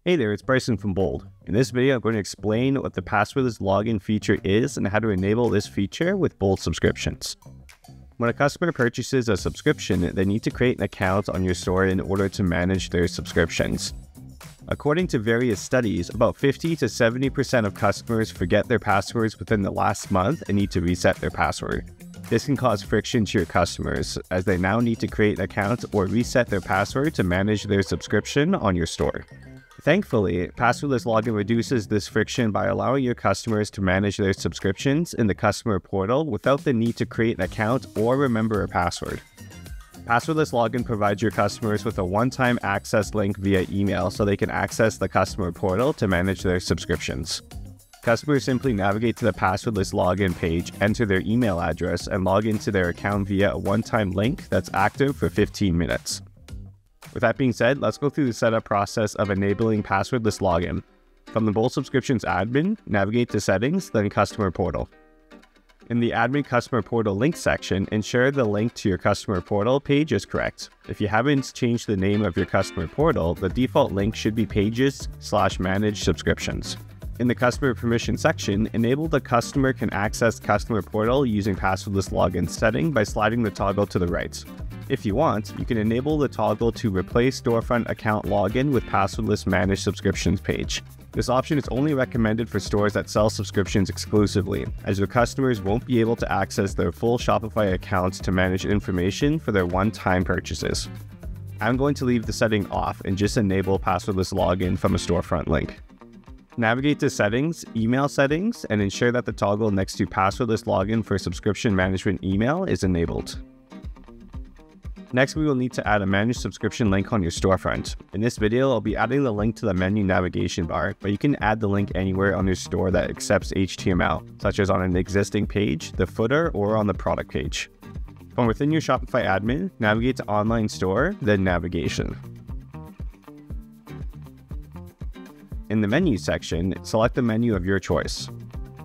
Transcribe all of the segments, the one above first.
Hey there, it's Brysen from Bold. In this video, I'm going to explain what the Passwordless Login feature is and how to enable this feature with Bold subscriptions. When a customer purchases a subscription, they need to create an account on your store in order to manage their subscriptions. According to various studies, about 50 to 70% of customers forget their passwords within the last month and need to reset their password. This can cause friction to your customers, as they now need to create an account or reset their password to manage their subscription on your store. Thankfully, Passwordless Login reduces this friction by allowing your customers to manage their subscriptions in the customer portal without the need to create an account or remember a password. Passwordless Login provides your customers with a one-time access link via email so they can access the customer portal to manage their subscriptions. Customers simply navigate to the Passwordless Login page, enter their email address, and log into their account via a one-time link that's active for 15 minutes. With that being said, let's go through the setup process of enabling Passwordless Login. From the Bold Subscriptions admin, navigate to Settings, then Customer Portal. In the Admin Customer Portal link section, ensure the link to your Customer Portal page is correct. If you haven't changed the name of your Customer Portal, the default link should be Pages/Manage Subscriptions. In the Customer Permission section, enable the customer can access Customer Portal using Passwordless Login setting by sliding the toggle to the right. If you want, you can enable the toggle to replace storefront account login with Passwordless Manage Subscriptions page. This option is only recommended for stores that sell subscriptions exclusively, as your customers won't be able to access their full Shopify accounts to manage information for their one-time purchases. I'm going to leave the setting off and just enable Passwordless Login from a storefront link. Navigate to Settings, Email Settings, and ensure that the toggle next to Passwordless Login for Subscription Management Email is enabled. Next, we will need to add a Manage Subscription link on your storefront. In this video, I'll be adding the link to the menu navigation bar, but you can add the link anywhere on your store that accepts HTML, such as on an existing page, the footer, or on the product page. From within your Shopify admin, navigate to Online Store, then Navigation. In the Menu section, select the menu of your choice.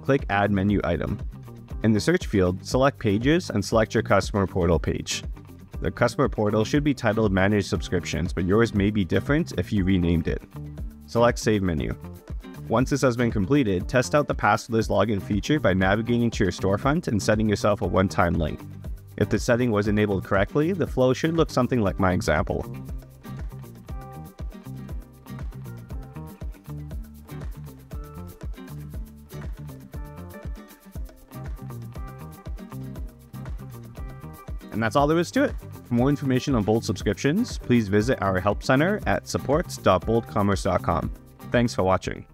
Click Add Menu Item. In the search field, select Pages and select your Customer Portal page. The customer portal should be titled Manage Subscriptions, but yours may be different if you renamed it. Select Save Menu. Once this has been completed, test out the Passwordless Login feature by navigating to your storefront and setting yourself a one-time link. If the setting was enabled correctly, the flow should look something like my example. And that's all there is to it. For more information on Bold subscriptions, please visit our help center at supports.boldcommerce.com. Thanks for watching.